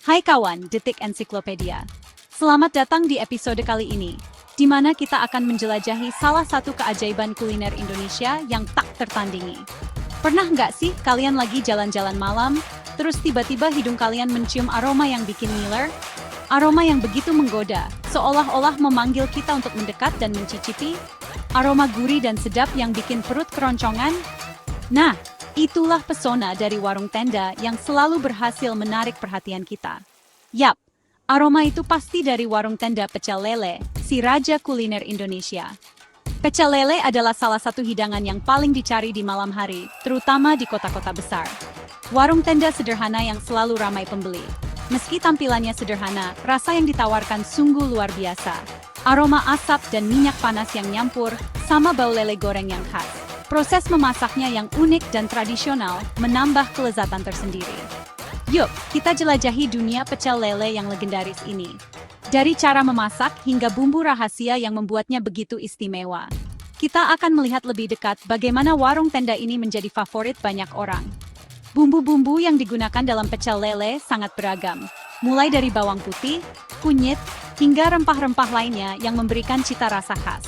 Hai kawan, Detik Ensiklopedia. Selamat datang di episode kali ini, di mana kita akan menjelajahi salah satu keajaiban kuliner Indonesia yang tak tertandingi. Pernah nggak sih kalian lagi jalan-jalan malam, terus tiba-tiba hidung kalian mencium aroma yang bikin ngiler? Aroma yang begitu menggoda, seolah-olah memanggil kita untuk mendekat dan mencicipi? Aroma gurih dan sedap yang bikin perut keroncongan? Nah, itulah pesona dari warung tenda yang selalu berhasil menarik perhatian kita. Yap, aroma itu pasti dari warung tenda pecel lele, si raja kuliner Indonesia. Pecel lele adalah salah satu hidangan yang paling dicari di malam hari, terutama di kota-kota besar. Warung tenda sederhana yang selalu ramai pembeli. Meski tampilannya sederhana, rasa yang ditawarkan sungguh luar biasa. Aroma asap dan minyak panas yang nyampur, sama bau lele goreng yang khas. Proses memasaknya yang unik dan tradisional menambah kelezatan tersendiri. Yuk, kita jelajahi dunia pecel lele yang legendaris ini. Dari cara memasak hingga bumbu rahasia yang membuatnya begitu istimewa. Kita akan melihat lebih dekat bagaimana warung tenda ini menjadi favorit banyak orang. Bumbu-bumbu yang digunakan dalam pecel lele sangat beragam. Mulai dari bawang putih, kunyit, hingga rempah-rempah lainnya yang memberikan cita rasa khas.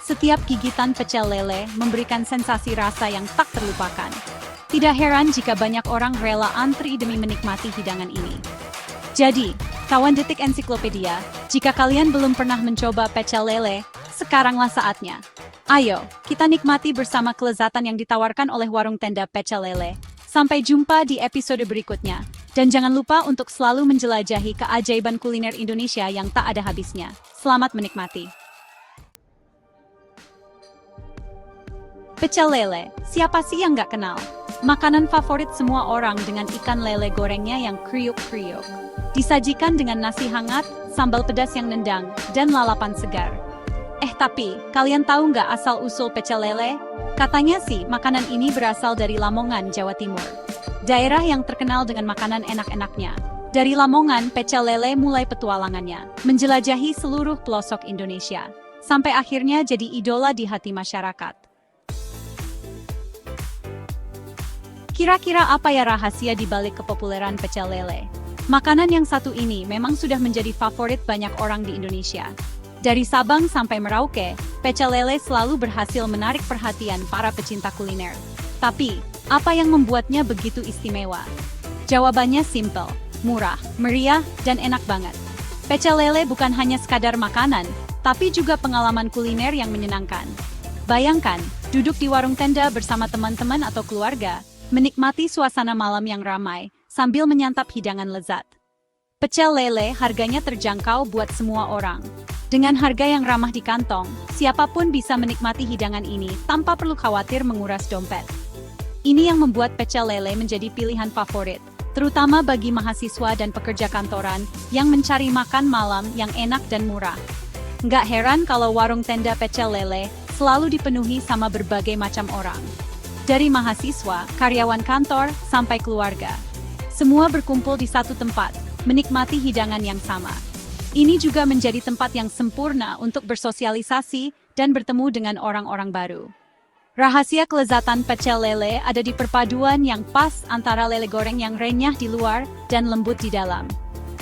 Setiap gigitan pecel lele memberikan sensasi rasa yang tak terlupakan. Tidak heran jika banyak orang rela antri demi menikmati hidangan ini. Jadi, kawan Detik Ensiklopedia, jika kalian belum pernah mencoba pecel lele, sekaranglah saatnya. Ayo, kita nikmati bersama kelezatan yang ditawarkan oleh warung tenda pecel lele. Sampai jumpa di episode berikutnya. Dan jangan lupa untuk selalu menjelajahi keajaiban kuliner Indonesia yang tak ada habisnya. Selamat menikmati. Pecel lele, siapa sih yang nggak kenal? Makanan favorit semua orang dengan ikan lele gorengnya yang kriuk-kriuk. Disajikan dengan nasi hangat, sambal pedas yang nendang, dan lalapan segar. Tapi, kalian tahu nggak asal-usul pecel lele? Katanya sih, makanan ini berasal dari Lamongan, Jawa Timur. Daerah yang terkenal dengan makanan enak-enaknya. Dari Lamongan, pecel lele mulai petualangannya, menjelajahi seluruh pelosok Indonesia. Sampai akhirnya jadi idola di hati masyarakat. Kira-kira apa ya rahasia di balik kepopuleran pecel lele? Makanan yang satu ini memang sudah menjadi favorit banyak orang di Indonesia. Dari Sabang sampai Merauke, pecel lele selalu berhasil menarik perhatian para pecinta kuliner. Tapi, apa yang membuatnya begitu istimewa? Jawabannya simpel, murah, meriah, dan enak banget. Pecel lele bukan hanya sekadar makanan, tapi juga pengalaman kuliner yang menyenangkan. Bayangkan, duduk di warung tenda bersama teman-teman atau keluarga, menikmati suasana malam yang ramai, sambil menyantap hidangan lezat. Pecel lele harganya terjangkau buat semua orang. Dengan harga yang ramah di kantong, siapapun bisa menikmati hidangan ini tanpa perlu khawatir menguras dompet. Ini yang membuat pecel lele menjadi pilihan favorit, terutama bagi mahasiswa dan pekerja kantoran yang mencari makan malam yang enak dan murah. Nggak heran kalau warung tenda pecel lele selalu dipenuhi sama berbagai macam orang. Dari mahasiswa, karyawan kantor, sampai keluarga. Semua berkumpul di satu tempat, menikmati hidangan yang sama. Ini juga menjadi tempat yang sempurna untuk bersosialisasi dan bertemu dengan orang-orang baru. Rahasia kelezatan pecel lele ada di perpaduan yang pas antara lele goreng yang renyah di luar dan lembut di dalam.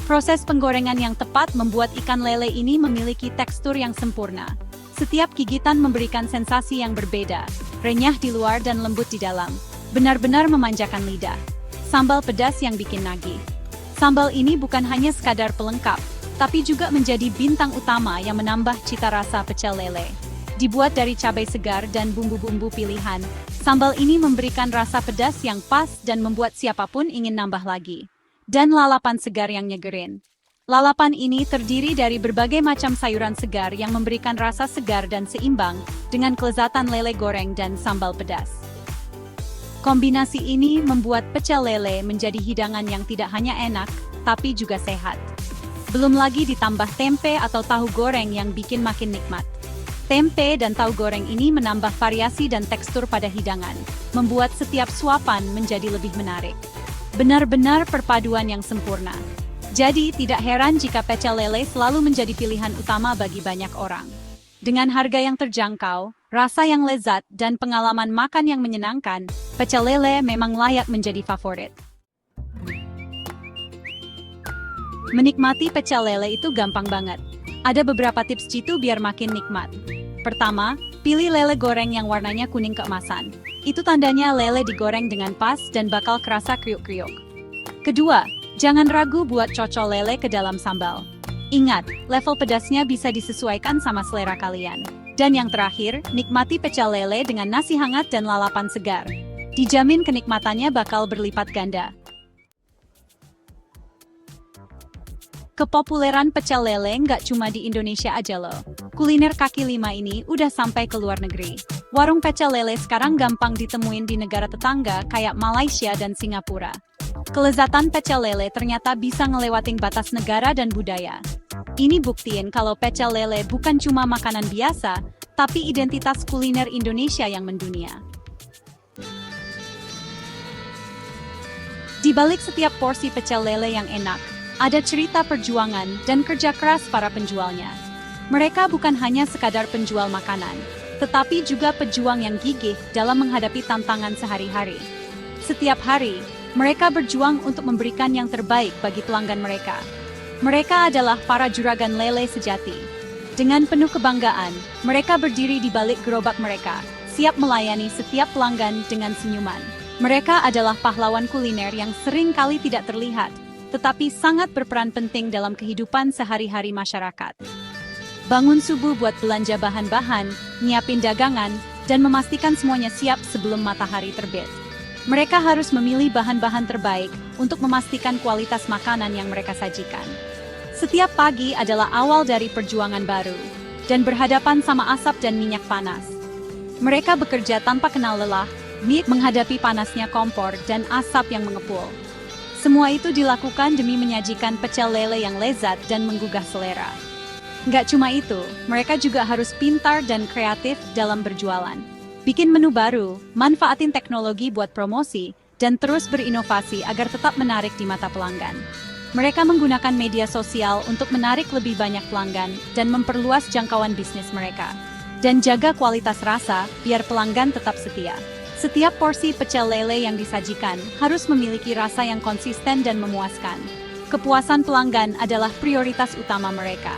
Proses penggorengan yang tepat membuat ikan lele ini memiliki tekstur yang sempurna. Setiap gigitan memberikan sensasi yang berbeda, renyah di luar dan lembut di dalam. Benar-benar memanjakan lidah. Sambal pedas yang bikin nagih. Sambal ini bukan hanya sekadar pelengkap, tapi juga menjadi bintang utama yang menambah cita rasa pecel lele. Dibuat dari cabai segar dan bumbu-bumbu pilihan, sambal ini memberikan rasa pedas yang pas dan membuat siapapun ingin nambah lagi. Dan lalapan segar yang nyegerin. Lalapan ini terdiri dari berbagai macam sayuran segar yang memberikan rasa segar dan seimbang dengan kelezatan lele goreng dan sambal pedas. Kombinasi ini membuat pecel lele menjadi hidangan yang tidak hanya enak, tapi juga sehat. Belum lagi ditambah tempe atau tahu goreng yang bikin makin nikmat. Tempe dan tahu goreng ini menambah variasi dan tekstur pada hidangan, membuat setiap suapan menjadi lebih menarik. Benar-benar perpaduan yang sempurna. Jadi, tidak heran jika pecel lele selalu menjadi pilihan utama bagi banyak orang. Dengan harga yang terjangkau, rasa yang lezat, dan pengalaman makan yang menyenangkan, pecel lele memang layak menjadi favorit. Menikmati pecel lele itu gampang banget. Ada beberapa tips jitu biar makin nikmat. Pertama, pilih lele goreng yang warnanya kuning keemasan. Itu tandanya lele digoreng dengan pas dan bakal kerasa kriuk-kriuk. Kedua, jangan ragu buat cocol lele ke dalam sambal. Ingat, level pedasnya bisa disesuaikan sama selera kalian. Dan yang terakhir, nikmati pecel lele dengan nasi hangat dan lalapan segar. Dijamin kenikmatannya bakal berlipat ganda. Kepopuleran pecel lele nggak cuma di Indonesia aja loh. Kuliner kaki lima ini udah sampai ke luar negeri. Warung pecel lele sekarang gampang ditemuin di negara tetangga kayak Malaysia dan Singapura. Kelezatan pecel lele ternyata bisa ngelewatin batas negara dan budaya. Ini buktiin kalau pecel lele bukan cuma makanan biasa, tapi identitas kuliner Indonesia yang mendunia. Di balik setiap porsi pecel lele yang enak, ada cerita perjuangan dan kerja keras para penjualnya. Mereka bukan hanya sekadar penjual makanan, tetapi juga pejuang yang gigih dalam menghadapi tantangan sehari-hari. Setiap hari, mereka berjuang untuk memberikan yang terbaik bagi pelanggan mereka. Mereka adalah para juragan lele sejati. Dengan penuh kebanggaan, mereka berdiri di balik gerobak mereka, siap melayani setiap pelanggan dengan senyuman. Mereka adalah pahlawan kuliner yang sering kali tidak terlihat, tetapi sangat berperan penting dalam kehidupan sehari-hari masyarakat. Bangun subuh buat belanja bahan-bahan, nyiapin dagangan, dan memastikan semuanya siap sebelum matahari terbit. Mereka harus memilih bahan-bahan terbaik untuk memastikan kualitas makanan yang mereka sajikan. Setiap pagi adalah awal dari perjuangan baru, dan berhadapan sama asap dan minyak panas. Mereka bekerja tanpa kenal lelah, menghadapi panasnya kompor dan asap yang mengepul. Semua itu dilakukan demi menyajikan pecel lele yang lezat dan menggugah selera. Nggak cuma itu, mereka juga harus pintar dan kreatif dalam berjualan. Bikin menu baru, manfaatin teknologi buat promosi, dan terus berinovasi agar tetap menarik di mata pelanggan. Mereka menggunakan media sosial untuk menarik lebih banyak pelanggan dan memperluas jangkauan bisnis mereka. Dan jaga kualitas rasa biar pelanggan tetap setia. Setiap porsi pecel lele yang disajikan harus memiliki rasa yang konsisten dan memuaskan. Kepuasan pelanggan adalah prioritas utama mereka.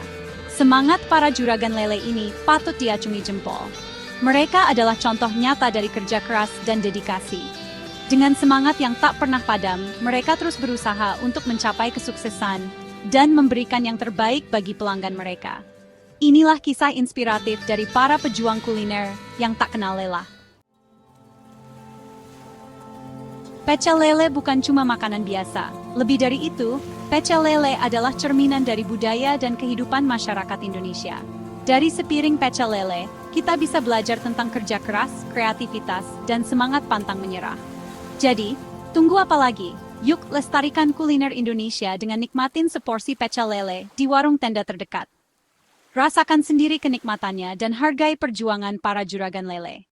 Semangat para juragan lele ini patut diacungi jempol. Mereka adalah contoh nyata dari kerja keras dan dedikasi. Dengan semangat yang tak pernah padam, mereka terus berusaha untuk mencapai kesuksesan dan memberikan yang terbaik bagi pelanggan mereka. Inilah kisah inspiratif dari para pejuang kuliner yang tak kenal lelah. Pecel lele bukan cuma makanan biasa. Lebih dari itu, pecel lele adalah cerminan dari budaya dan kehidupan masyarakat Indonesia. Dari sepiring pecel lele, kita bisa belajar tentang kerja keras, kreativitas, dan semangat pantang menyerah. Jadi, tunggu apa lagi? Yuk lestarikan kuliner Indonesia dengan nikmatin seporsi pecel lele di warung tenda terdekat. Rasakan sendiri kenikmatannya dan hargai perjuangan para juragan lele.